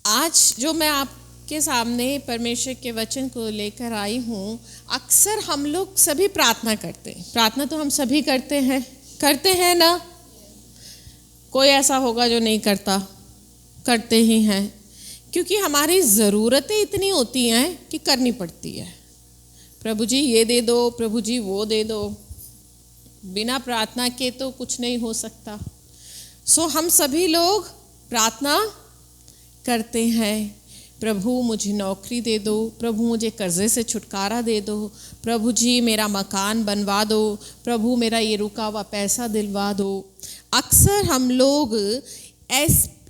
आज जो मैं आपके सामने परमेश्वर के वचन को लेकर आई हूँ, अक्सर हम लोग सभी प्रार्थना करते हैं। प्रार्थना तो हम सभी करते हैं ना। कोई ऐसा होगा जो नहीं करता, करते ही हैं, क्योंकि हमारी ज़रूरतें इतनी होती हैं कि करनी पड़ती है। प्रभु जी ये दे दो, प्रभु जी वो दे दो। बिना प्रार्थना के तो कुछ नहीं हो सकता। सो हम सभी लोग प्रार्थना करते हैं। प्रभु मुझे नौकरी दे दो, प्रभु मुझे कर्जे से छुटकारा दे दो, प्रभु जी मेरा मकान बनवा दो, प्रभु मेरा ये रुका हुआ पैसा दिलवा दो। अक्सर हम लोग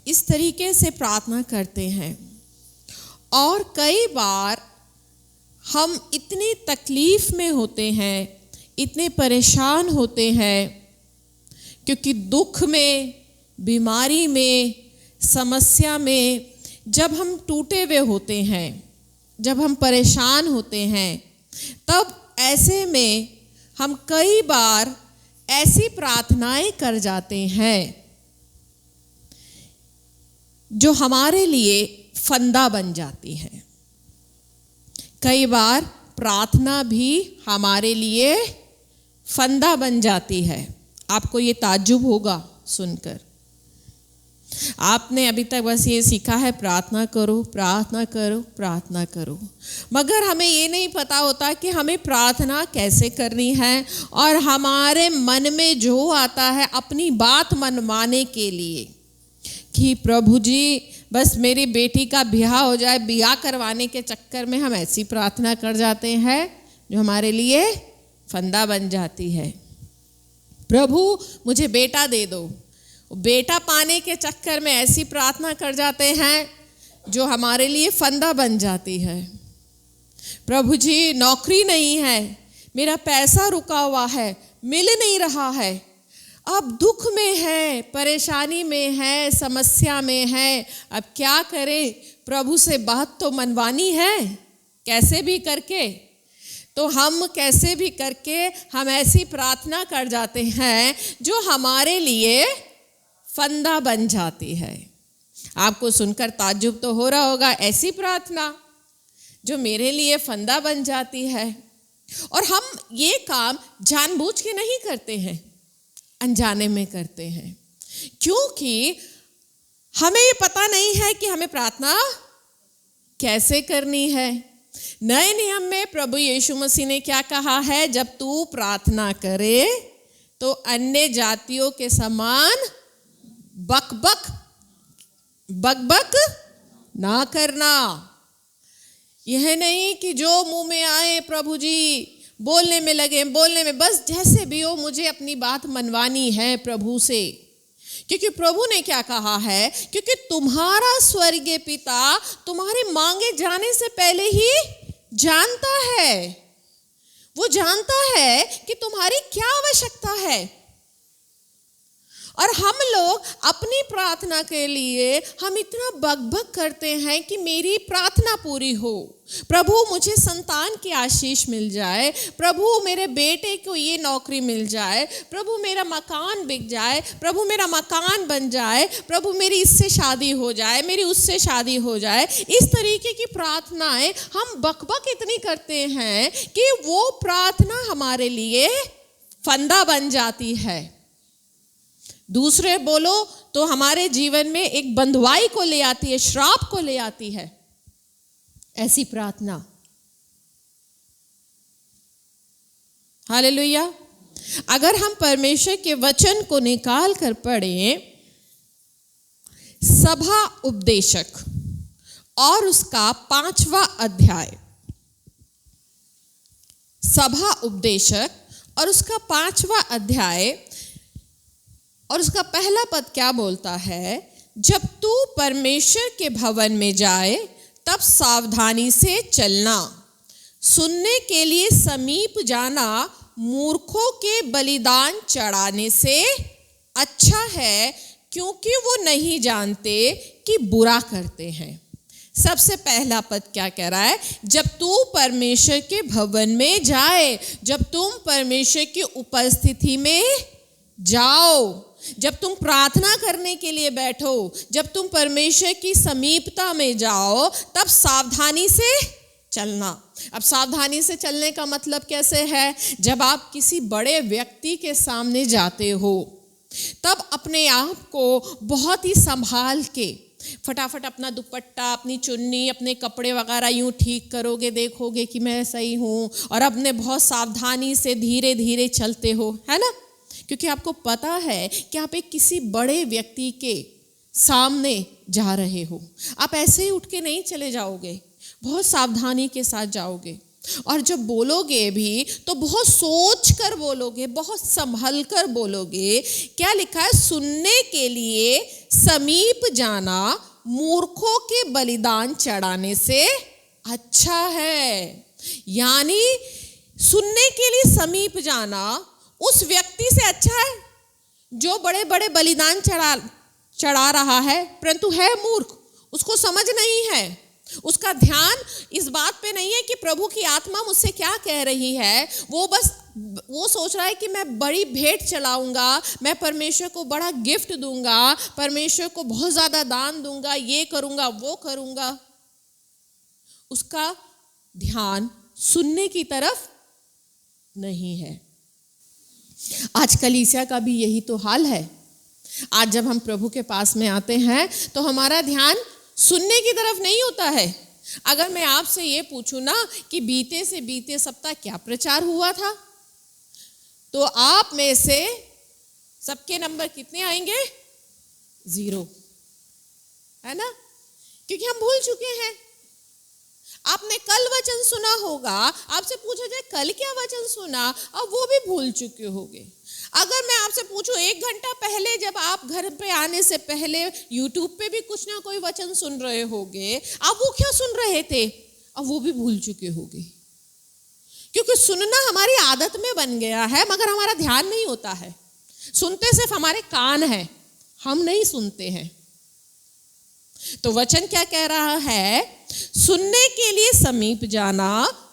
इस तरीके से प्रार्थना करते हैं। और कई बार हम इतनी तकलीफ में होते हैं, इतने परेशान होते हैं, क्योंकि दुख में, बीमारी में, समस्या में जब हम टूटे हुए होते हैं, जब हम परेशान होते हैं, तब ऐसे में हम कई बार ऐसी प्रार्थनाएं कर जाते हैं जो हमारे लिए फंदा बन जाती है। कई बार प्रार्थना भी हमारे लिए फंदा बन जाती है। आपको ये ताज्जुब होगा सुनकर। आपने अभी तक बस ये सीखा है प्रार्थना करो, प्रार्थना करो, प्रार्थना करो, मगर हमें ये नहीं पता होता कि हमें प्रार्थना कैसे करनी है। और हमारे मन में जो आता है अपनी बात मनवाने के लिए कि प्रभु जी बस मेरी बेटी का ब्याह हो जाए, ब्याह करवाने के चक्कर में हम ऐसी प्रार्थना कर जाते हैं जो हमारे लिए फंदा बन जाती है। प्रभु मुझे बेटा दे दो, बेटा पाने के चक्कर में ऐसी प्रार्थना कर जाते हैं जो हमारे लिए फंदा बन जाती है। प्रभु जी नौकरी नहीं है, मेरा पैसा रुका हुआ है, मिल नहीं रहा है, अब दुख में है, परेशानी में है, समस्या में है, अब क्या करें? प्रभु से बात तो मनवानी है कैसे भी करके। तो हम कैसे भी करके हम ऐसी प्रार्थना कर जाते हैं जो हमारे लिए फंदा बन जाती है। आपको सुनकर ताज्जुब तो हो रहा होगा, ऐसी प्रार्थना जो मेरे लिए फंदा बन जाती है। और हम ये काम जानबूझ के नहीं करते हैं, अनजाने में करते हैं, क्योंकि हमें ये पता नहीं है कि हमें प्रार्थना कैसे करनी है। नए नियम में प्रभु यीशु मसीह ने क्या कहा है? जब तू प्रार्थना करे तो अन्य जातियों के समान बक बक ना करना। यह नहीं कि जो मुंह में आए प्रभु जी बोलने में लगे, बोलने में, बस जैसे भी हो मुझे अपनी बात मनवानी है प्रभु से। क्योंकि प्रभु ने क्या कहा है? क्योंकि तुम्हारा स्वर्गीय पिता तुम्हारे मांगे जाने से पहले ही जानता है। वो जानता है कि तुम्हारी क्या आवश्यकता है। और हम लोग अपनी प्रार्थना के लिए हम इतना बकबक करते हैं कि मेरी प्रार्थना पूरी हो, प्रभु मुझे संतान की आशीष मिल जाए, प्रभु मेरे बेटे को ये नौकरी मिल जाए, प्रभु मेरा मकान बिक जाए, प्रभु मेरा मकान बन जाए, प्रभु मेरी इससे शादी हो जाए, मेरी उससे शादी हो जाए। इस तरीके की प्रार्थनाएं हम बकबक इतनी करते हैं कि वो प्रार्थना हमारे लिए फंदा बन जाती है। दूसरे बोलो तो हमारे जीवन में एक बंधुआई को ले आती है, श्राप को ले आती है ऐसी प्रार्थना। हालेलुया। अगर हम परमेश्वर के वचन को निकाल कर पढ़ें, सभा उपदेशक और उसका 5वां अध्याय, सभा उपदेशक और उसका 5वां अध्याय और उसका पहला पद क्या बोलता है? जब तू परमेश्वर के भवन में जाए तब सावधानी से चलना, सुनने के लिए समीप जाना मूर्खों के बलिदान चढ़ाने से अच्छा है, क्योंकि वो नहीं जानते कि बुरा करते हैं। सबसे पहला पद क्या कह रहा है? जब तू परमेश्वर के भवन में जाए, जब तुम परमेश्वर की उपस्थिति में जाओ, जब तुम प्रार्थना करने के लिए बैठो, जब तुम परमेश्वर की समीपता में जाओ, तब सावधानी से चलना। अब सावधानी से चलने का मतलब कैसे है? जब आप किसी बड़े व्यक्ति के सामने जाते हो, तब अपने आप को बहुत ही संभाल के फटाफट अपना दुपट्टा, अपनी चुन्नी, अपने कपड़े वगैरह यूं ठीक करोगे, देखोगे कि मैं सही हूँ, और अपने बहुत सावधानी से धीरे धीरे चलते हो, है ना? क्योंकि आपको पता है कि आप एक किसी बड़े व्यक्ति के सामने जा रहे हो। आप ऐसे ही उठ के नहीं चले जाओगे, बहुत सावधानी के साथ जाओगे, और जब बोलोगे भी तो बहुत सोच कर बोलोगे, बहुत संभल कर बोलोगे। क्या लिखा है? सुनने के लिए समीप जाना मूर्खों के बलिदान चढ़ाने से अच्छा है। यानी सुनने के लिए समीप जाना उस व्यक्ति से अच्छा है जो बड़े बड़े बलिदान चढ़ा रहा है, परंतु है मूर्ख, उसको समझ नहीं है, उसका ध्यान इस बात पे नहीं है कि प्रभु की आत्मा मुझसे क्या कह रही है। वो सोच रहा है कि मैं बड़ी भेंट चढ़ाऊंगा, मैं परमेश्वर को बड़ा गिफ्ट दूंगा, परमेश्वर को बहुत ज्यादा दान दूंगा, ये करूंगा, वो करूंगा। उसका ध्यान सुनने की तरफ नहीं है। आज कलीसिया का भी यही तो हाल है। आज जब हम प्रभु के पास में आते हैं तो हमारा ध्यान सुनने की तरफ नहीं होता है। अगर मैं आपसे ये पूछूं ना कि बीते से बीते सप्ताह क्या प्रचार हुआ था, तो आप में से सबके नंबर कितने आएंगे? 0, है ना? क्योंकि हम भूल चुके हैं। आपने कल वचन सुना होगा, आपसे पूछा जाए कल क्या वचन सुना, अब वो भी भूल चुके होंगे। अगर मैं आपसे पूछूं 1 घंटा पहले जब आप घर पे आने से पहले YouTube पे भी कुछ ना कोई वचन सुन रहे होंगे, आप वो क्या सुन रहे थे, अब वो भी भूल चुके होंगे। क्योंकि सुनना हमारी आदत में बन गया है, मगर हमारा ध्यान नहीं होता है। सुनते सिर्फ हमारे कान हैं, हम नहीं सुनते हैं। तो वचन क्या कह रहा है? सुनने के लिए समीप जाना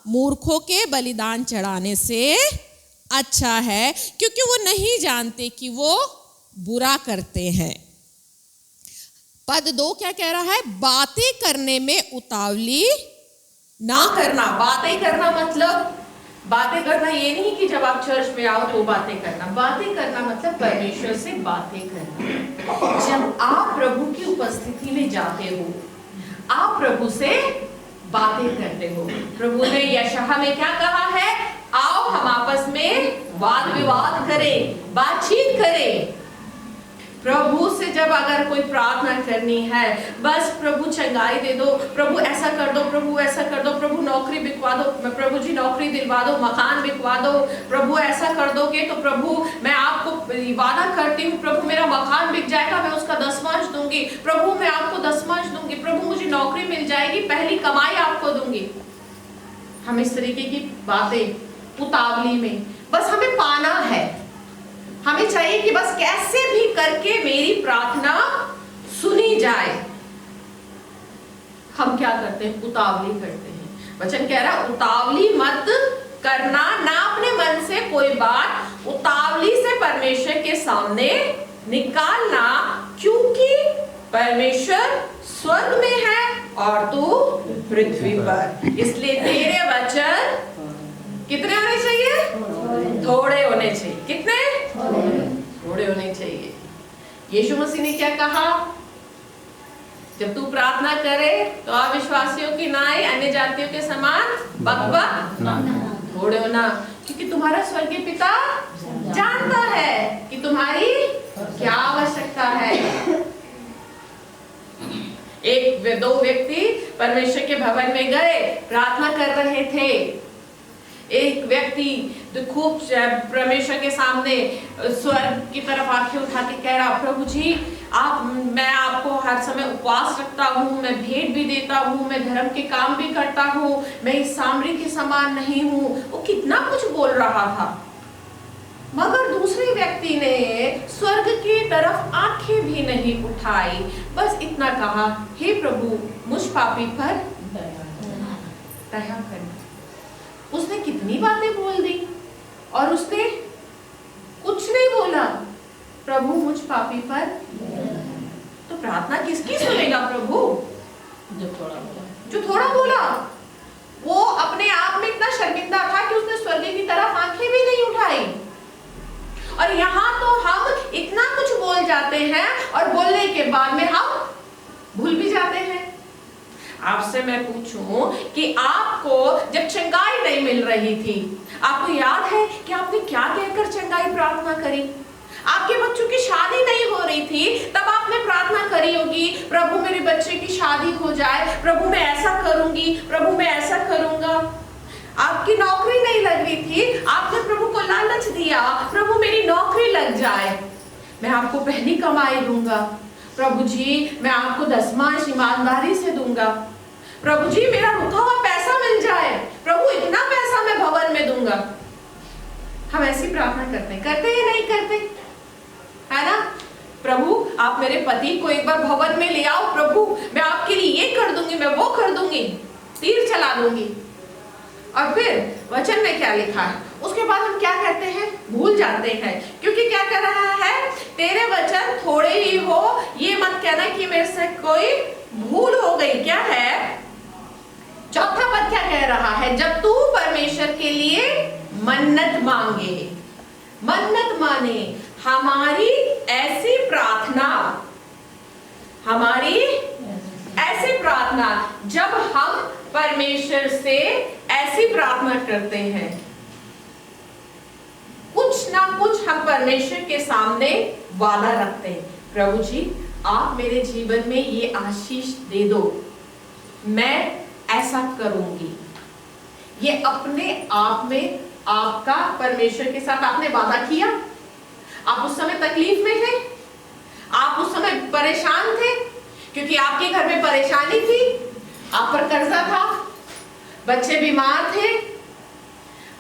मूर्खों के बलिदान चढ़ाने से अच्छा है, क्योंकि वो नहीं जानते कि वो बुरा करते हैं। पद 2 क्या कह रहा है? बातें करने में उतावली ना करना। बातें करना मतलब, बातें करना ये नहीं कि जब आप चर्च में आओ तो बातें करना। बातें करना मतलब परमेश्वर से बातें करना। जब आप प्रभु की उपस्थिति में जाते हो, आप प्रभु से बातें करते हो। प्रभु ने यशायाह में क्या कहा है? आओ हम आपस में वाद विवाद करें, बातचीत करें। प्रभु से जब अगर कोई प्रार्थना करनी है, बस प्रभु चंगाई दे दो, प्रभु ऐसा कर दो, प्रभु ऐसा कर दो, प्रभु नौकरी बिकवा दो, प्रभु जी नौकरी दिलवा दो, मकान बिकवा दो, प्रभु ऐसा कर दोगे तो प्रभु मैं आपको वादा करती हूँ, प्रभु मेरा मकान बिक जाएगा, मैं उसका 10वांश दूंगी, प्रभु मैं आपको 10वांश दूंगी, प्रभु मुझे नौकरी मिल जाएगी, पहली कमाई आपको दूंगी। हम इस तरीके की बातें उतावली में, बस हमें पाना है, हमें चाहिए कि बस कैसे भी करके मेरी प्रार्थना सुनी जाए। हम क्या करते हैं? उतावली करते हैं। वचन कह रहा उतावली मत करना, ना अपने मन से कोई बात उतावली से परमेश्वर के सामने निकालना, क्योंकि परमेश्वर स्वर्ग में है और तू पृथ्वी पर। इसलिए तेरे वचन कितने होने चाहिए? थोड़े होने चाहिए। कितने? थोड़े होने चाहिए। यीशु मसीह ने क्या कहा? जब तू प्रार्थना करे तो अविश्वासियों की नाई अन्य जातियों के समान बकबक थोड़े होना, क्योंकि तुम्हारा स्वर्गीय पिता जानता है कि तुम्हारी क्या आवश्यकता है। दो व्यक्ति परमेश्वर के भवन में गए, प्रार्थना कर रहे थे। एक व्यक्ति तो खूब परमेश्वर के सामने स्वर्ग की तरफ आंखें उठा के कह रहा, प्रभु जी मैं आपको हर समय उपवास रखता हूँ, मैं भेंट भी देता हूँ, मैं धर्म के काम भी करता हूँ, मैं इस सामरी के समान नहीं हूँ। वो कितना कुछ बोल रहा था, मगर दूसरे व्यक्ति ने स्वर्ग की तरफ आंखें भी नहीं उठाई, बस इतना कहा, हे प्रभु मुझ पापी पर दया करना। उसने कितनी बातें बोल दी और उसने कुछ नहीं बोला, प्रभु मुझ पापी पर। तो प्रार्थना किसकी सुनेगा प्रभु? जो थोड़ा बोला। वो अपने आप में इतना शर्मिंदा था कि उसने स्वर्ग की तरफ आंखें भी नहीं उठाई। और यहाँ तो हम इतना कुछ बोल जाते हैं और बोलने के बाद में हम भूल भी जाते हैं। आपसे मैं पूछूं कि आपको जब चंगाई नहीं मिल रही थी, आपको याद है कि आपने क्या कहकर चंगाई प्रार्थना करी? आपके बच्चों की शादी नहीं हो रही थी, तब आपने प्रार्थना करी होगी, प्रभु मेरे बच्चे की शादी हो जाए, प्रभु मैं ऐसा करूंगी, प्रभु मैं ऐसा करूंगा। आपकी नौकरी नहीं लग रही थी, आपने प्रभु को लालच दिया, प्रभु मेरी नौकरी लग जाए, मैं आपको पहली कमाई दूंगा, प्रभु जी मैं आपको दसमांश ईमानदारी से दूंगा, प्रभु जी मेरा रुका हुआ पैसा मिल जाए, प्रभु इतना पैसा मैं भवन में दूंगा। हम ऐसी प्रार्थना करते या नहीं करते? है ना? प्रभु आप मेरे पति को एक बार भवन में ले आओ, प्रभु मैं आपके लिए ये कर दूंगी, मैं वो कर दूंगी, तीर चला दूंगी। और फिर वचन में क्या लिखा है उसके बाद हम क्या कहते हैं? भूल जाते हैं। क्योंकि क्या कह रहा है? तेरे वचन थोड़े ही हो, ये मत कहना कि मेरे से कोई भूल हो गई। क्या है? चौथा पद क्या कह रहा है? जब तू परमेश्वर के लिए मन्नत मांगे, मन्नत माने, हमारी ऐसी प्रार्थना, हमारी ऐसी प्रार्थना, जब हम परमेश्वर से ऐसी प्रार्थना करते हैं, कुछ ना कुछ हम परमेश्वर के सामने वादा रखते हैं। प्रभु जी आप मेरे जीवन में ये आशीष दे दो, मैं ऐसा करूंगी। ये अपने आप में आपका परमेश्वर के साथ आपने वादा किया। आप उस समय तकलीफ में थे, आप उस समय परेशान थे क्योंकि आपके घर में परेशानी थी, आप पर कर्जा था, बच्चे बीमार थे,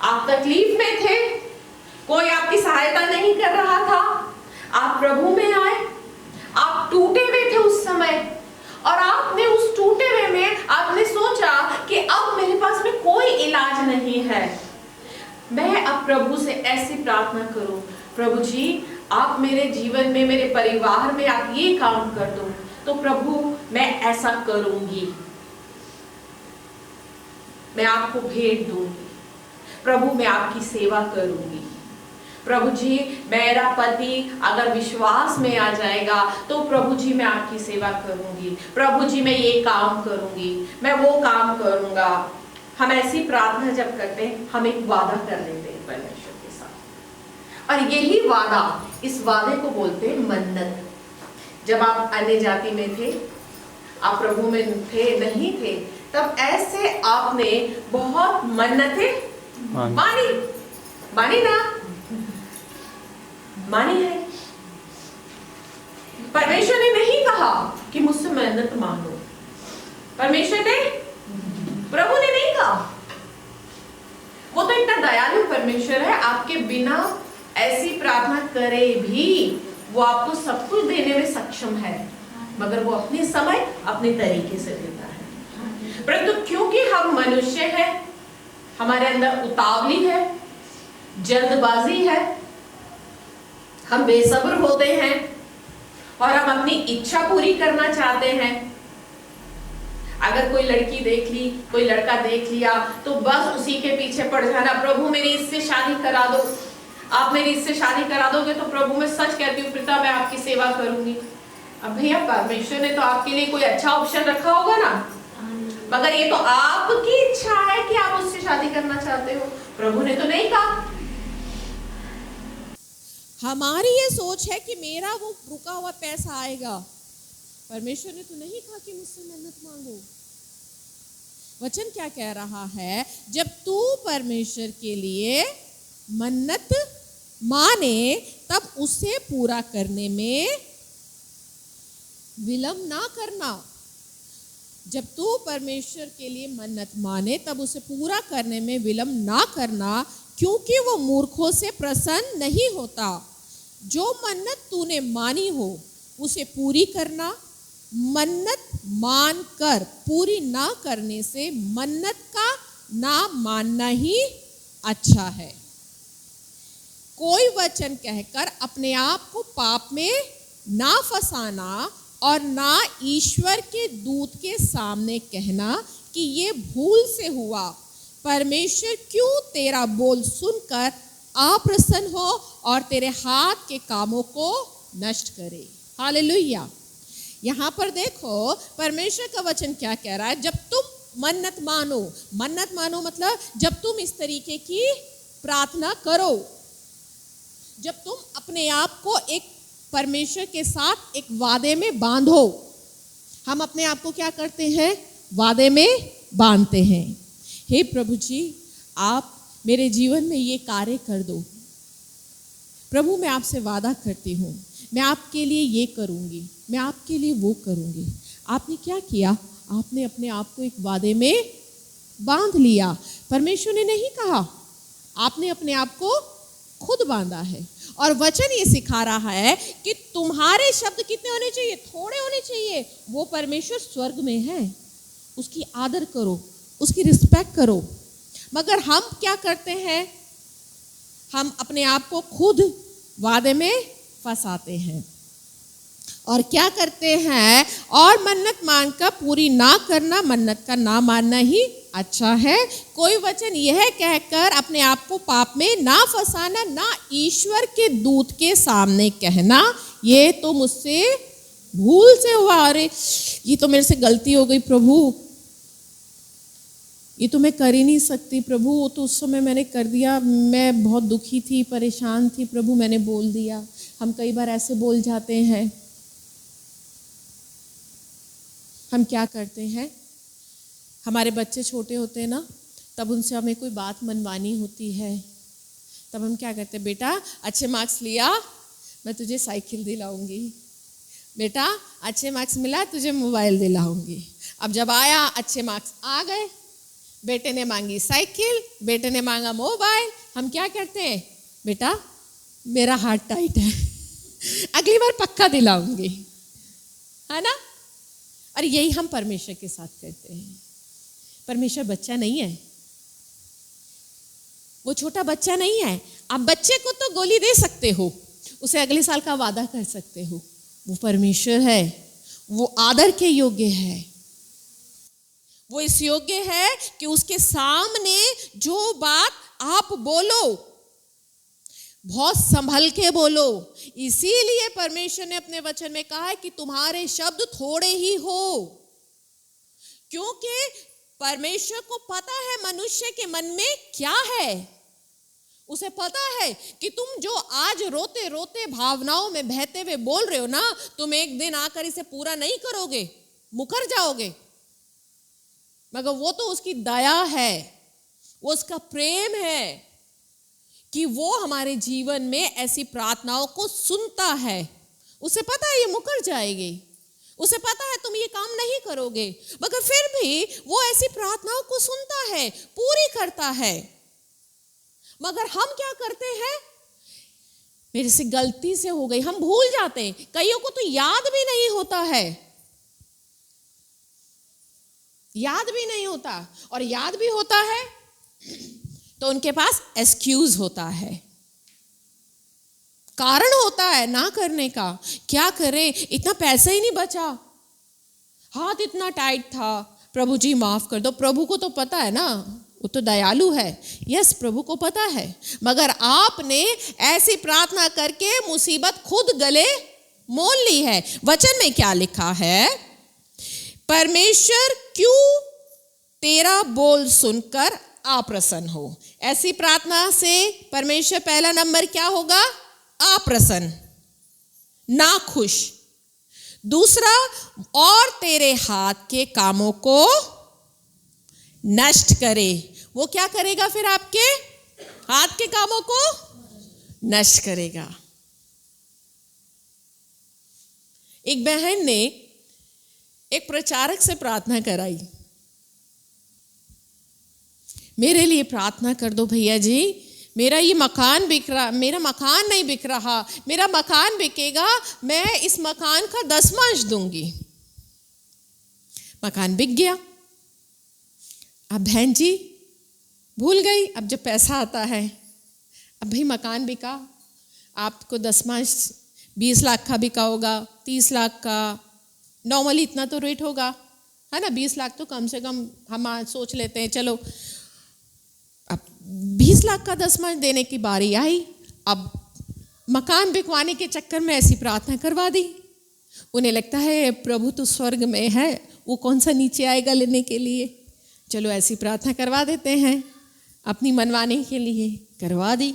आप तकलीफ में थे, कोई आपकी सहायता नहीं कर रहा था, आप प्रभु में आए, आप टूटे हुए थे उस समय, और आपने उस टूटे हुए में आपने सोचा कि अब मेरे पास में कोई इलाज नहीं है, मैं अब प्रभु से ऐसी प्रार्थना करूं, प्रभु जी आप मेरे जीवन में, मेरे परिवार में आप ये काम कर दो, तो प्रभु मैं ऐसा करूंगी, मैं आपको भेंट दूंगी, प्रभु मैं आपकी सेवा करूंगी, प्रभु जी मेरा पति अगर विश्वास में आ जाएगा तो प्रभु जी मैं आपकी सेवा करूंगी, प्रभु जी मैं ये काम करूंगी, मैं वो काम करूंगा। हम ऐसी प्रार्थना जब करते हैं हम एक वादा कर लेते हैं परमेश्वर के साथ, और यही वादा, इस वादे को बोलते हैं मन्नत। जब आप अन्य जाति में थे, आप प्रभु में थे नहीं थे, तब ऐसे आपने बहुत मन्नतें मानी ना, मानी है। परमेश्वर ने नहीं कहा कि मुझसे मन्नत मांगो, परमेश्वर ने, प्रभु ने नहीं कहा। वो तो इतना दयालु परमेश्वर है, आपके बिना ऐसी प्रार्थना करे भी वो आपको सब कुछ देने में सक्षम है, मगर वो अपने समय अपने तरीके से देता है। परंतु क्योंकि हम मनुष्य हैं, हमारे अंदर उतावली है, जल्दबाजी है, हम बेसब्र होते हैं और हम अपनी इच्छा पूरी करना चाहते हैं। अगर कोई लड़की देख ली, कोई लड़का देख लिया, तो बस उसी के पीछे पड़ जाना, प्रभु मेरी इससे शादी करा दो, आप मेरी इससे शादी करा दोगे तो प्रभु मैं सच कहती हूँ पिता मैं आपकी सेवा करूंगी। अब भैया परमेश्वर ने तो आपके लिए कोई अच्छा ऑप्शन रखा होगा ना, मगर ये तो आपकी इच्छा है कि आप उससे शादी करना चाहते हो, प्रभु ने तो नहीं कहा। हमारी ये सोच है कि मेरा वो रुका हुआ पैसा आएगा, परमेश्वर ने तो नहीं कहा कि मुझसे मन्नत मांगो। वचन क्या कह रहा है? जब तू परमेश्वर के लिए मन्नत माने तब उसे पूरा करने में विलंब ना करना। जब तू परमेश्वर के लिए मन्नत माने तब उसे पूरा करने में विलंब ना करना, क्योंकि वो मूर्खों से प्रसन्न नहीं होता। जो मन्नत तूने मानी हो उसे पूरी करना। मन्नत मानकर पूरी ना करने से मन्नत का ना मानना ही अच्छा है। कोई वचन कहकर अपने आप को पाप में ना फंसाना और ना ईश्वर के दूत के सामने कहना कि ये भूल से हुआ। परमेश्वर क्यों तेरा बोल सुनकर अप्रसन्न हो और तेरे हाथ के कामों को नष्ट करे। हालेलुया। यहाँ पर देखो परमेश्वर का वचन क्या कह रहा है, जब तुम मन्नत मानो मतलब जब तुम इस तरीके की प्रार्थना करो, जब तुम अपने आप को एक परमेश्वर के साथ एक वादे में बांधो। हम अपने आप को क्या करते हैं, वादे में बांधते हैं। हे प्रभु जी, आप मेरे जीवन में ये कार्य कर दो। प्रभु, मैं आपसे वादा करती हूँ, मैं आपके लिए ये करूँगी, मैं आपके लिए वो करूँगी। आपने क्या किया, आपने अपने आप को एक वादे में बांध लिया। परमेश्वर ने नहीं कहा, आपने अपने आप को खुद बांधा है। और वचन ये सिखा रहा है कि तुम्हारे शब्द कितने होने चाहिए, थोड़े होने चाहिए। वो परमेश्वर स्वर्ग में है, उसकी आदर करो, उसकी रिस्पेक्ट करो। मगर हम क्या करते हैं, हम अपने आप को खुद वादे में फंसाते हैं और क्या करते हैं, और मन्नत मांगकर पूरी ना करना, मन्नत का ना मानना ही अच्छा है। कोई वचन यह कहकर अपने आप को पाप में ना फंसाना, ना ईश्वर के दूत के सामने कहना ये तो मुझसे भूल से हुआ, अरे ये तो मेरे से गलती हो गई प्रभु, ये तो मैं कर ही नहीं सकती प्रभु, वो तो उस समय मैंने कर दिया, मैं बहुत दुखी थी, परेशान थी प्रभु, मैंने बोल दिया। हम कई बार ऐसे बोल जाते हैं। हम क्या करते हैं, हमारे बच्चे छोटे होते हैं ना, तब उनसे हमें कोई बात मनवानी होती है, तब हम क्या करते हैं, बेटा अच्छे मार्क्स लिया मैं तुझे साइकिल दिलाऊंगी, बेटा अच्छे मार्क्स मिला तुझे मोबाइल दिलाऊंगी। अब जब आया, अच्छे मार्क्स आ गए, बेटे ने मांगी साइकिल, बेटे ने मांगा मोबाइल, हम क्या करते हैं, बेटा मेरा हाथ टाइट है अगली बार पक्का दिलाऊंगी, है ना। और यही हम परमेश्वर के साथ करते हैं। परमेश्वर बच्चा नहीं है, वो छोटा बच्चा नहीं है। आप बच्चे को तो गोली दे सकते हो, उसे अगले साल का वादा कर सकते हो। वो परमेश्वर है, वो आदर के योग्य है, वो इस योग्य है कि उसके सामने जो बात आप बोलो बहुत संभल के बोलो। इसीलिए परमेश्वर ने अपने वचन में कहा है कि तुम्हारे शब्द थोड़े ही हो, क्योंकि परमेश्वर को पता है मनुष्य के मन में क्या है। उसे पता है कि तुम जो आज रोते रोते भावनाओं में बहते हुए बोल रहे हो ना, तुम एक दिन आकर इसे पूरा नहीं करोगे, मुकर जाओगे। मगर वो तो उसकी दया है, वो उसका प्रेम है कि वो हमारे जीवन में ऐसी प्रार्थनाओं को सुनता है। उसे पता है ये मुकर जाएगी, उसे पता है तुम ये काम नहीं करोगे, मगर फिर भी वो ऐसी प्रार्थनाओं को सुनता है, पूरी करता है। मगर हम क्या करते हैं, मेरे से गलती से हो गई, हम भूल जाते हैं। कईयों को तो याद भी नहीं होता है, याद भी नहीं होता, और याद भी होता है तो उनके पास एक्सक्यूज होता है, कारण होता है ना करने का। क्या करें, इतना पैसा ही नहीं बचा, हाथ इतना टाइट था, प्रभु जी माफ कर दो। प्रभु को तो पता है ना, वो तो दयालु है, यस प्रभु को पता है। मगर आपने ऐसी प्रार्थना करके मुसीबत खुद गले मोल ली है। वचन में क्या लिखा है, परमेश्वर क्यों तेरा बोल सुनकर अप्रसन्न हो। ऐसी प्रार्थना से परमेश्वर पहला नंबर क्या होगा, अप्रसन्न, ना खुश। दूसरा, और तेरे हाथ के कामों को नष्ट करे। वो क्या करेगा फिर, आपके हाथ के कामों को नष्ट करेगा। एक बहन ने एक प्रचारक से प्रार्थना कराई, मेरे लिए प्रार्थना कर दो भैया जी, मेरा ये मकान बिक रहा, मेरा मकान नहीं बिक रहा, मेरा मकान बिकेगा, मैं इस मकान का 10वांश दूंगी। मकान बिक गया। अब बहन जी भूल गई, अब जब पैसा आता है, अब भाई मकान बिका, आपको 10वांश 20 लाख का बिका होगा, 30 लाख का, नॉर्मली इतना तो रेट होगा, है ना। 20 लाख तो कम से कम हम आज सोच लेते हैं, चलो अब 20 लाख का दसवां देने की बारी आई। अब मकान बिकवाने के चक्कर में ऐसी प्रार्थना करवा दी। उन्हें लगता है प्रभु तो स्वर्ग में है, वो कौन सा नीचे आएगा लेने के लिए, चलो ऐसी प्रार्थना करवा देते हैं, अपनी मनवाने के लिए करवा दी।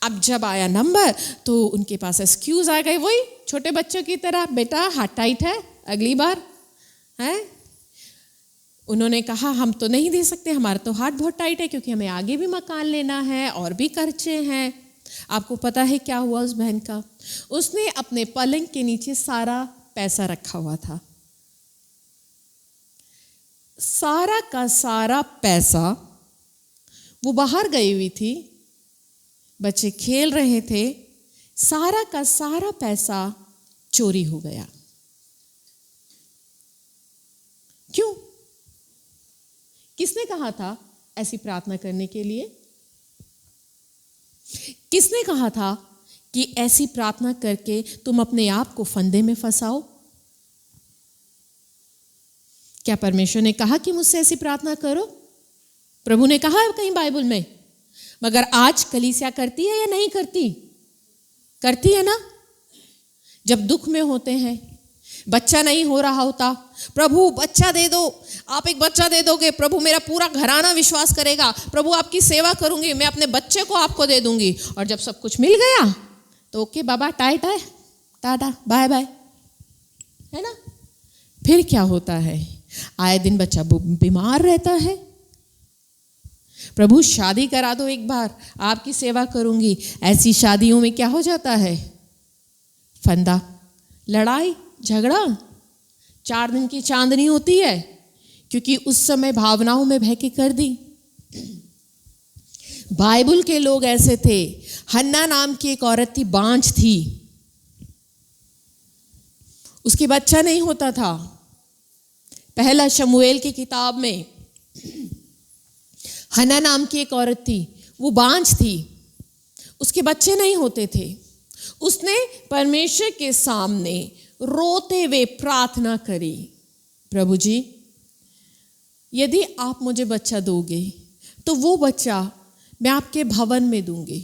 अब जब आया नंबर तो उनके पास एक्सक्यूज आ गए, वही छोटे बच्चों की तरह, बेटा हाथ टाइट है, अगली बार है। उन्होंने कहा हम तो नहीं दे सकते, हमारा तो हाथ बहुत टाइट है, क्योंकि हमें आगे भी मकान लेना है और भी खर्चे हैं। आपको पता है क्या हुआ उस बहन का? उसने अपने पलंग के नीचे सारा पैसा रखा हुआ था, सारा का सारा पैसा। वो बाहर गई हुई थी, बच्चे खेल रहे थे, सारा का सारा पैसा चोरी हो गया। क्यों? किसने कहा था ऐसी प्रार्थना करने के लिए? किसने कहा था कि ऐसी प्रार्थना करके तुम अपने आप को फंदे में फंसाओ? क्या परमेश्वर ने कहा कि मुझसे ऐसी प्रार्थना करो? प्रभु ने कहा है कहीं बाइबल में? मगर आज कलीसिया करती है या नहीं करती? करती है ना। जब दुख में होते हैं, बच्चा नहीं हो रहा होता, प्रभु बच्चा दे दो, आप एक बच्चा दे दोगे, प्रभु मेरा पूरा घराना विश्वास करेगा, प्रभु आपकी सेवा करूंगी, मैं अपने बच्चे को आपको दे दूंगी। और जब सब कुछ मिल गया तो ओके बाबा, टाय टाय टाटा बाय बाय, है ना। फिर क्या होता है? आए दिन बच्चा बीमार रहता है। प्रभु शादी करा दो एक बार, आपकी सेवा करूंगी। ऐसी शादियों में क्या हो जाता है? फंदा, लड़ाई झगड़ा, 4 दिन की चांदनी होती है, क्योंकि उस समय भावनाओं में बह के कर दी। बाइबल के लोग ऐसे थे। हन्ना नाम की एक औरत थी, बांझ थी, उसकी बच्चा नहीं होता था। पहला शमूएल की किताब में हन्ना नाम की एक औरत थी, वो बांझ थी, उसके बच्चे नहीं होते थे। उसने परमेश्वर के सामने रोते हुए प्रार्थना करी, प्रभु जी यदि आप मुझे बच्चा दोगे तो वो बच्चा मैं आपके भवन में दूंगी।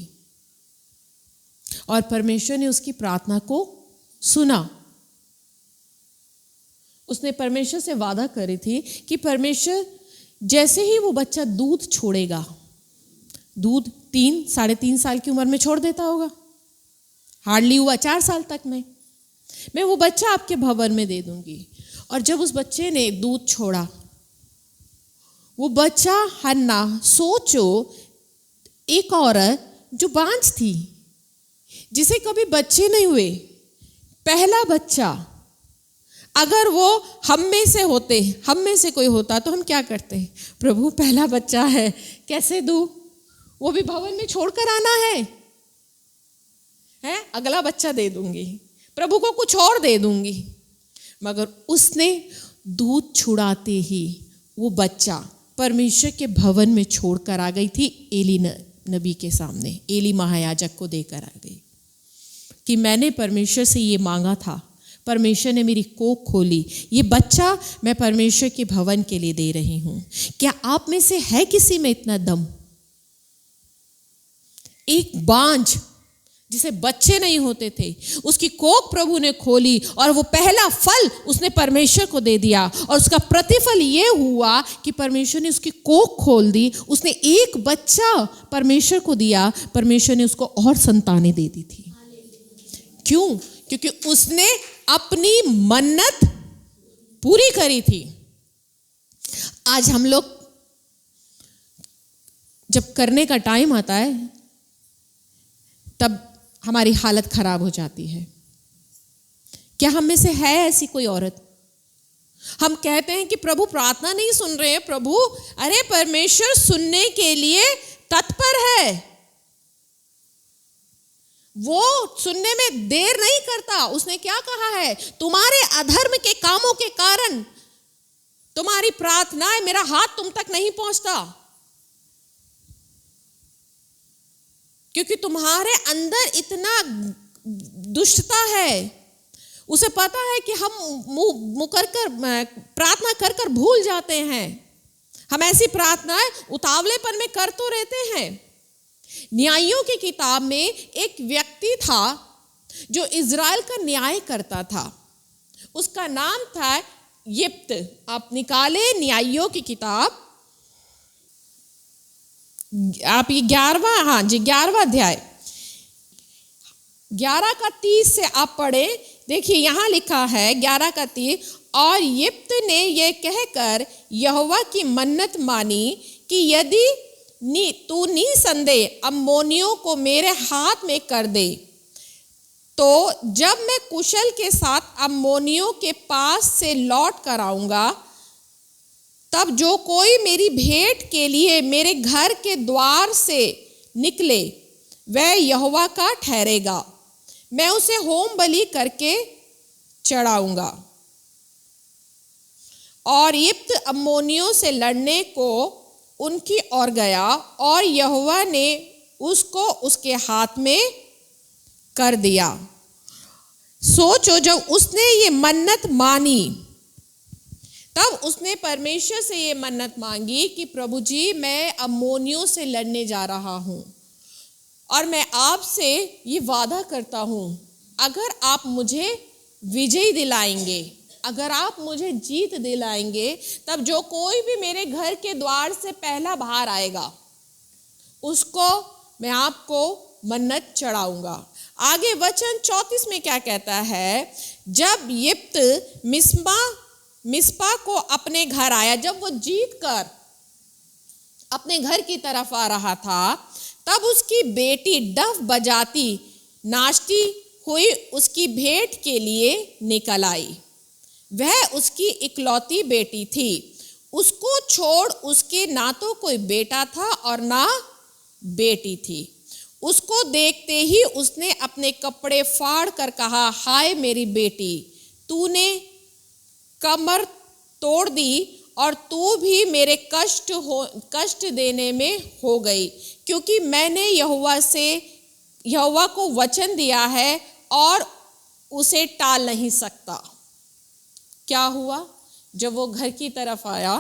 और परमेश्वर ने उसकी प्रार्थना को सुना। उसने परमेश्वर से वादा करी थी कि परमेश्वर जैसे ही वो बच्चा दूध छोड़ेगा, दूध 3-3.5 साल की उम्र में छोड़ देता होगा, हार्डली हुआ 4 साल तक में, मैं वो बच्चा आपके भवन में दे दूंगी। और जब उस बच्चे ने दूध छोड़ा, वो बच्चा हन्ना, सोचो एक औरत जो बांझ थी, जिसे कभी बच्चे नहीं हुए, पहला बच्चा, अगर वो हम में से होते, हम में से कोई होता तो हम क्या करते? प्रभु पहला बच्चा है, कैसे दूं? वो भी भवन में छोड़कर आना है, अगला बच्चा दे दूंगी, प्रभु को कुछ और दे दूंगी। मगर उसने दूध छुड़ाते ही वो बच्चा परमेश्वर के भवन में छोड़कर आ गई थी। एली नबी के सामने, एली महायाजक को देकर आ गई कि मैंने परमेश्वर से ये मांगा था, परमेश्वर ने मेरी कोख खोली, ये बच्चा मैं परमेश्वर के भवन के लिए दे रही हूं। क्या आप में से है किसी में इतना दम? एक बांझ जिसे बच्चे नहीं होते थे, उसकी कोख प्रभु ने खोली और वो पहला फल उसने परमेश्वर को दे दिया। और उसका प्रतिफल ये हुआ कि परमेश्वर ने उसकी कोख खोल दी, उसने एक बच्चा परमेश्वर को दिया, परमेश्वर ने उसको और संतानें दे दी थी। क्यों? क्योंकि उसने अपनी मन्नत पूरी करी थी। आज हम लोग जब करने का टाइम आता है तब हमारी हालत खराब हो जाती है। क्या हम में से है ऐसी कोई औरत? हम कहते हैं कि प्रभु प्रार्थना नहीं सुन रहे हैं। प्रभु, अरे परमेश्वर सुनने के लिए तत्पर है, वो सुनने में देर नहीं करता। उसने क्या कहा है? तुम्हारे अधर्म के कामों के कारण तुम्हारी प्रार्थनाएं, मेरा हाथ तुम तक नहीं पहुंचता, क्योंकि तुम्हारे अंदर इतना दुष्टता है। उसे पता है कि हम मुकर कर प्रार्थना कर कर भूल जाते हैं। हम ऐसी प्रार्थनाएं उतावलेपन में कर तो रहते हैं। न्यायियों की किताब में एक व्यक्ति था जो इज़राइल का न्याय करता था। उसका नाम था यिप्त। आप निकाले न्यायियों की किताब, आप ये 11वां अध्याय 11 का 30 से आप पढ़े। देखिए यहाँ लिखा है 11 का 30, और यिप्त ने यह कहकर यहोवा की मन्नत मानी कि यदि तू निसंदेह अम्मोनियों को मेरे हाथ में कर दे, तो जब मैं कुशल के साथ अम्मोनियों के पास से लौट कर आऊंगा, तब जो कोई मेरी भेंट के लिए मेरे घर के द्वार से निकले वह यहोवा का ठहरेगा। मैं उसे होम बलि करके चढ़ाऊंगा। और यिप्त अम्मोनियों से लड़ने को उनकी ओर गया, और यहोवा ने उसको उसके हाथ में कर दिया। सोचो, जब उसने ये मन्नत मानी, तब उसने परमेश्वर से ये मन्नत मांगी कि प्रभु जी, मैं अम्मोनियों से लड़ने जा रहा हूं, और मैं आपसे ये वादा करता हूं, अगर आप मुझे विजय दिलाएंगे, अगर आप मुझे जीत दिलाएंगे, तब जो कोई भी मेरे घर के द्वार से पहला बाहर आएगा, उसको मैं आपको मन्नत चढ़ाऊंगा। आगे वचन 34 में क्या कहता है? जब यिप्त मिस्पा को अपने घर आया, जब वो जीत कर अपने घर की तरफ आ रहा था, तब उसकी बेटी डफ बजाती नाचती हुई उसकी भेंट के लिए निकल आई। वह उसकी इकलौती बेटी थी। उसको छोड़ उसके ना तो कोई बेटा था और ना बेटी थी। उसको देखते ही उसने अपने कपड़े फाड़ कर कहा, हाय मेरी बेटी, तूने कमर तोड़ दी और तू भी मेरे कष्ट देने में हो गई, क्योंकि मैंने यहोवा को वचन दिया है और उसे टाल नहीं सकता। क्या हुआ? जब वो घर की तरफ आया,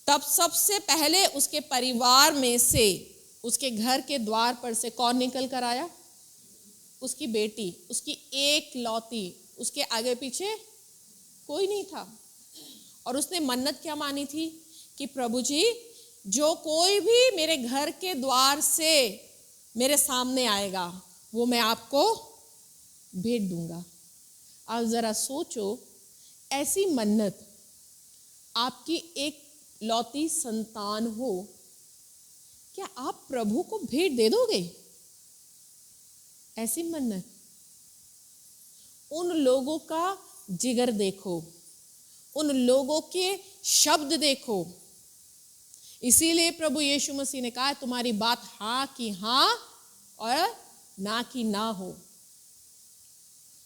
तब सबसे पहले उसके परिवार में से, उसके घर के द्वार पर से कौन निकल कर आया? उसकी बेटी, उसकी एक लौती। उसके आगे पीछे कोई नहीं था। और उसने मन्नत क्या मानी थी कि प्रभु जी, जो कोई भी मेरे घर के द्वार से मेरे सामने आएगा, वो मैं आपको भेंट दूंगा। आप जरा सोचो, ऐसी मन्नत आपकी एक लौती संतान हो, क्या आप प्रभु को भेंट दे दोगे? ऐसी मन्नत। उन लोगों का जिगर देखो, उन लोगों के शब्द देखो। इसीलिए प्रभु यीशु मसीह ने कहा, तुम्हारी बात हाँ की हाँ और ना की ना हो।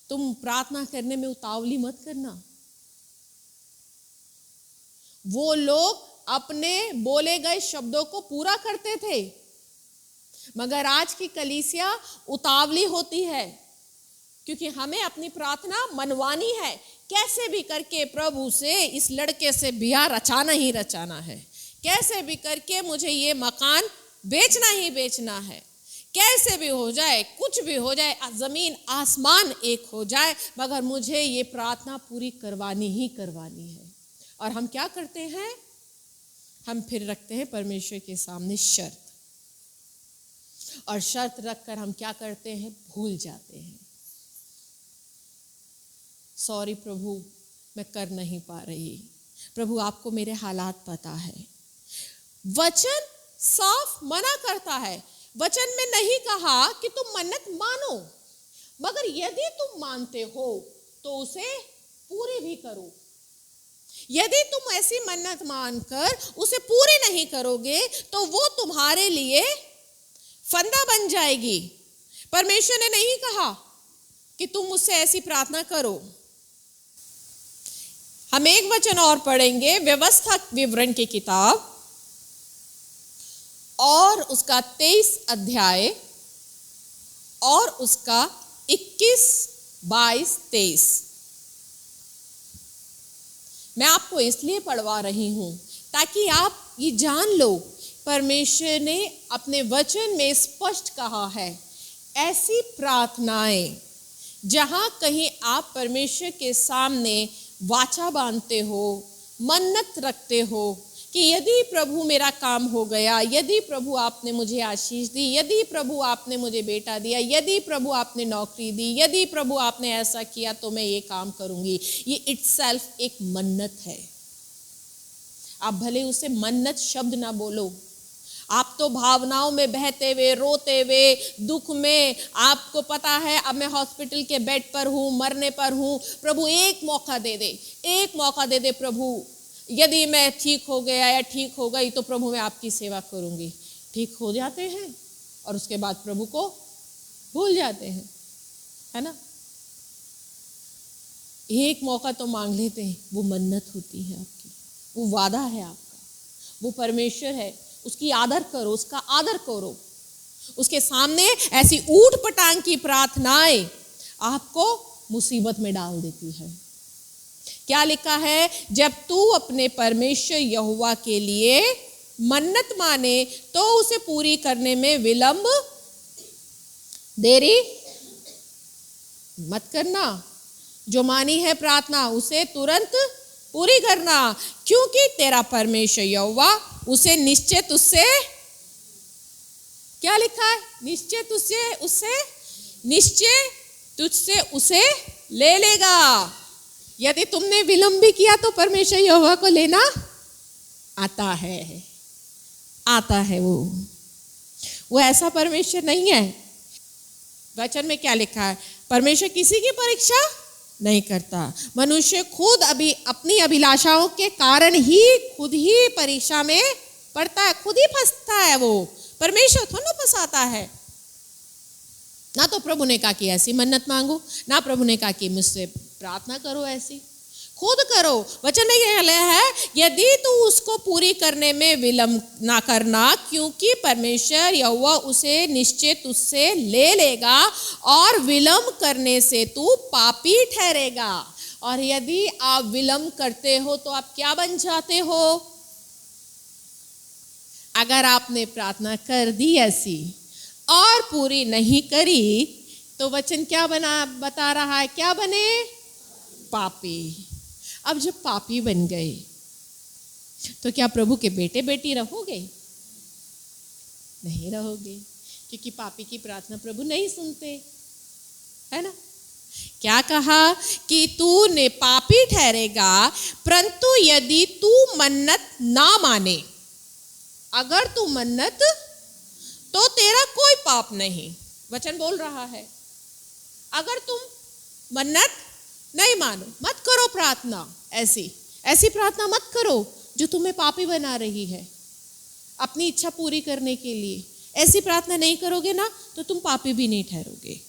तुम प्रार्थना करने में उतावली मत करना। वो लोग अपने बोले गए शब्दों को पूरा करते थे, मगर आज की कलीसिया उतावली होती है, क्योंकि हमें अपनी प्रार्थना मनवानी है। कैसे भी करके प्रभु से इस लड़के से ब्याह रचाना ही रचाना है, कैसे भी करके मुझे ये मकान बेचना ही बेचना है, कैसे भी हो जाए, कुछ भी हो जाए, जमीन आसमान एक हो जाए, मगर मुझे ये प्रार्थना पूरी करवानी ही करवानी है। और हम क्या करते हैं? हम फिर रखते हैं परमेश्वर के सामने शर्त, और शर्त रखकर हम क्या करते हैं? भूल जाते हैं। सॉरी प्रभु, मैं कर नहीं पा रही। प्रभु, आपको मेरे हालात पता है। वचन साफ मना करता है। वचन में नहीं कहा कि तुम मन्नत मानो, मगर यदि तुम मानते हो तो उसे पूरी भी करो। यदि तुम ऐसी मन्नत मानकर उसे पूरी नहीं करोगे, तो वो तुम्हारे लिए फंदा बन जाएगी। परमेश्वर ने नहीं कहा कि तुम मुझसे ऐसी प्रार्थना करो। हम एक वचन और पढ़ेंगे, व्यवस्था विवरण की किताब और उसका 23 अध्याय और उसका 21, 22, 23। मैं आपको इसलिए पढ़वा रही हूं ताकि आप ये जान लो, परमेश्वर ने अपने वचन में स्पष्ट कहा है, ऐसी प्रार्थनाएं जहां कहीं आप परमेश्वर के सामने वाचा बांधते हो, मन्नत रखते हो कि यदि प्रभु मेरा काम हो गया, यदि प्रभु आपने मुझे आशीष दी, यदि प्रभु आपने मुझे बेटा दिया, यदि प्रभु आपने नौकरी दी, यदि प्रभु आपने ऐसा किया तो मैं ये काम करूंगी। ये इटसेल्फ एक मन्नत है। आप भले उसे मन्नत शब्द ना बोलो, आप तो भावनाओं में बहते हुए, रोते हुए, दुख में, आपको पता है अब मैं हॉस्पिटल के बेड पर हूं, मरने पर हूं, प्रभु एक मौका दे दे, एक मौका दे दे प्रभु, यदि मैं ठीक हो गया या ठीक हो गई तो प्रभु मैं आपकी सेवा करूंगी। ठीक हो जाते हैं और उसके बाद प्रभु को भूल जाते हैं, है ना। एक मौका तो मांग लेते हैं, वो मन्नत होती है आपकी, वो वादा है आपका, वो परमेश्वर है, उसकी आदर करो, उसका आदर करो। उसके सामने ऐसी ऊट पटांग की प्रार्थनाएं आपको मुसीबत में डाल देती है। क्या लिखा है? जब तू अपने परमेश्वर यहोवा के लिए मन्नत माने तो उसे पूरी करने में विलंब, देरी मत करना। जो मानी है प्रार्थना उसे तुरंत पूरी करना, क्योंकि तेरा परमेश्वर यहोवा उसे निश्चय तुझसे, क्या लिखा है? निश्चय तुझसे उसे ले लेगा। यदि तुमने विलंब भी किया तो परमेश्वर यहोवा को लेना आता है। वो ऐसा परमेश्वर नहीं है। वचन में क्या लिखा है? परमेश्वर किसी की परीक्षा नहीं करता। मनुष्य खुद अपनी अभिलाषाओं के कारण ही खुद ही परीक्षा में पड़ता है, खुद ही फंसता है। वो परमेश्वर थोड़ा फंसाता है। ना तो प्रभु ने कहा कि ऐसी मन्नत मांगो, ना प्रभु ने कहा कि मुझसे प्रार्थना करो, ऐसी खुद करो। वचन में यह है, यदि तू उसको पूरी करने में विलंब ना करना, क्योंकि परमेश्वर यहोवा उसे निश्चय तुझसे ले लेगा और विलंब करने से तू पापी ठहरेगा। और यदि आप विलंब करते हो तो आप क्या बन जाते हो? अगर आपने प्रार्थना कर दी ऐसी और पूरी नहीं करी तो वचन क्या बता रहा है? क्या बने? पापी। अब जब पापी बन गए तो क्या प्रभु के बेटे बेटी रहोगे? नहीं रहोगे, क्योंकि पापी की प्रार्थना प्रभु नहीं सुनते, है ना। क्या कहा कि तूने पापी ठहरेगा, परंतु यदि तू मन्नत ना माने, अगर तू मन्नत, तो तेरा कोई पाप नहीं। वचन बोल रहा है, अगर तुम मन्नत नहीं मानो, मत करो प्रार्थना, ऐसी प्रार्थना मत करो जो तुम्हें पापी बना रही है अपनी इच्छा पूरी करने के लिए। ऐसी प्रार्थना नहीं करोगे ना तो तुम पापी भी नहीं ठहरोगे।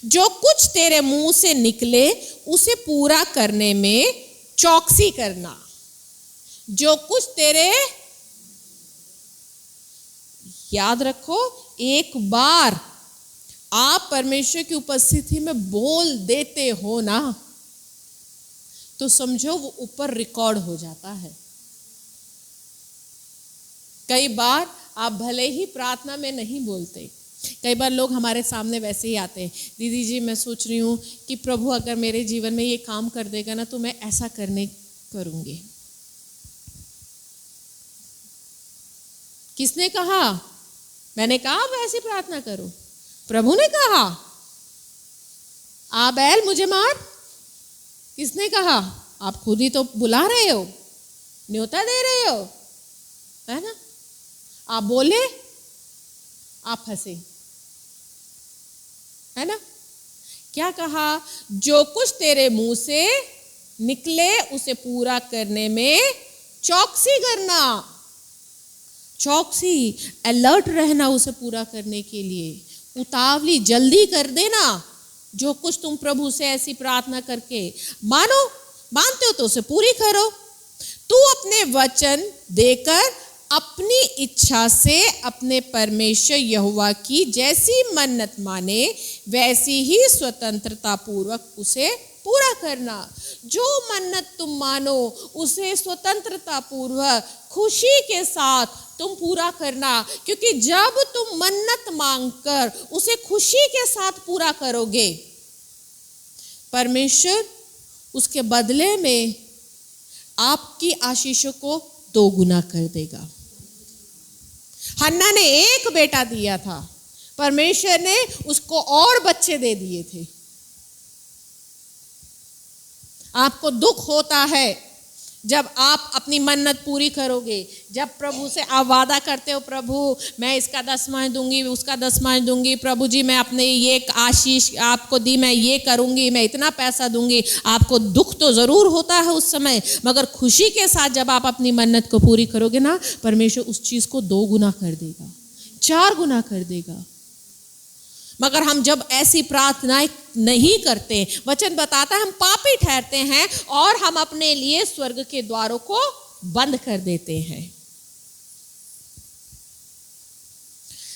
जो कुछ तेरे मुंह से निकले उसे पूरा करने में चौकसी करना। जो कुछ तेरे, याद रखो, एक बार आप परमेश्वर की उपस्थिति में बोल देते हो ना तो समझो वो ऊपर रिकॉर्ड हो जाता है। कई बार आप भले ही प्रार्थना में नहीं बोलते, कई बार लोग हमारे सामने वैसे ही आते हैं, दीदी जी मैं सोच रही हूँ कि प्रभु अगर मेरे जीवन में ये काम कर देगा ना तो मैं ऐसा करूंगी। किसने कहा? मैंने कहा आप ऐसी प्रार्थना करो। प्रभु ने कहा आ बैल मुझे मार। किसने कहा? आप खुद ही तो बुला रहे हो, न्योता दे रहे हो, है ना। आप बोले, आप फंसे, है ना। क्या कहा? जो कुछ तेरे मुंह से निकले उसे पूरा करने में चौकसी करना। चौकसी, अलर्ट रहना उसे पूरा करने के लिए, उतावली, जल्दी कर देना। जो कुछ तुम प्रभु से ऐसी प्रार्थना करके मानते हो तो उसे पूरी करो। तू अपने वचन देकर अपनी इच्छा से अपने परमेश्वर यहोवा की जैसी मन्नत माने वैसी ही स्वतंत्रता पूर्वक उसे पूरा करना। जो मन्नत तुम मानो उसे स्वतंत्रता पूर्वक खुशी के साथ तुम पूरा करना, क्योंकि जब तुम मन्नत मांगकर उसे खुशी के साथ पूरा करोगे, परमेश्वर उसके बदले में आपकी आशीषों को 2 गुना कर देगा। हन्ना ने एक बेटा दिया था, परमेश्वर ने उसको और बच्चे दे दिए थे। आपको दुख होता है जब आप अपनी मन्नत पूरी करोगे, जब प्रभु से आप वादा करते हो, प्रभु मैं इसका 10वां दूंगी, उसका 10वां दूंगी, प्रभु जी मैं अपने ये आशीष आपको दी, मैं ये करूंगी, मैं इतना पैसा दूंगी। आपको दुख तो जरूर होता है उस समय, मगर खुशी के साथ जब आप अपनी मन्नत को पूरी करोगे ना, परमेश्वर उस चीज को 2 गुना कर देगा, 4 गुना कर देगा। मगर हम जब ऐसी प्रार्थनाएं नहीं करते, वचन बताता है हम पापी ठहरते हैं और हम अपने लिए स्वर्ग के द्वारों को बंद कर देते हैं।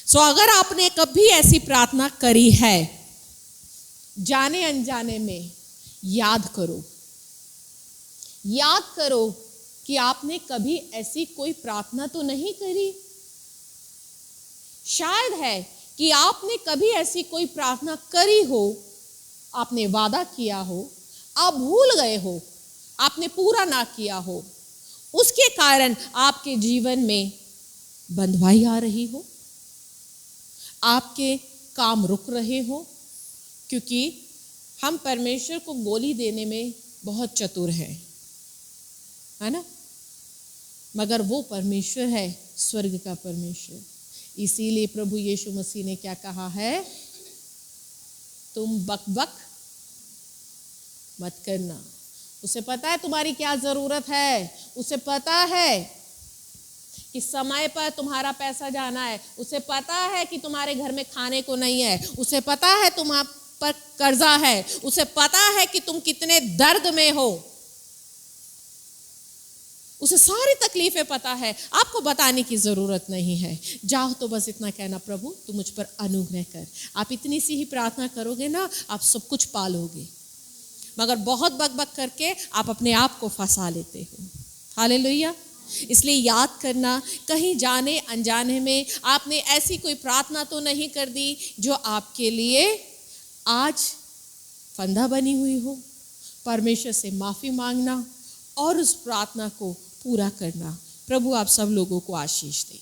सो अगर आपने कभी ऐसी प्रार्थना करी है, जाने अनजाने में याद करो कि आपने कभी ऐसी कोई प्रार्थना तो नहीं करी। शायद है कि आपने कभी ऐसी कोई प्रार्थना करी हो, आपने वादा किया हो, आप भूल गए हो, आपने पूरा ना किया हो, उसके कारण आपके जीवन में बंधवाई आ रही हो, आपके काम रुक रहे हो, क्योंकि हम परमेश्वर को गोली देने में बहुत चतुर हैं, है ना? मगर वो परमेश्वर है, स्वर्ग का परमेश्वर। इसीलिए प्रभु यीशु मसीह ने क्या कहा है? तुम बकबक मत करना। उसे पता है तुम्हारी क्या जरूरत है, उसे पता है कि समय पर तुम्हारा पैसा जाना है, उसे पता है कि तुम्हारे घर में खाने को नहीं है, उसे पता है तुम पर कर्जा है, उसे पता है कि तुम कितने दर्द में हो, उसे सारी तकलीफें पता है। आपको बताने की जरूरत नहीं है। जाओ तो बस इतना कहना, प्रभु तू मुझ पर अनुग्रह कर। आप इतनी सी ही प्रार्थना करोगे ना, आप सब कुछ पालोगे। मगर बहुत बकबक करके आप अपने आप को फंसा लेते हो। हालेलुया। इसलिए याद करना, कहीं जाने अनजाने में आपने ऐसी कोई प्रार्थना तो नहीं कर दी जो आपके लिए आज फंदा बनी हुई हो। परमेश्वर से माफी मांगना और उस प्रार्थना को पूरा करना। प्रभु आप सब लोगों को आशीष दे।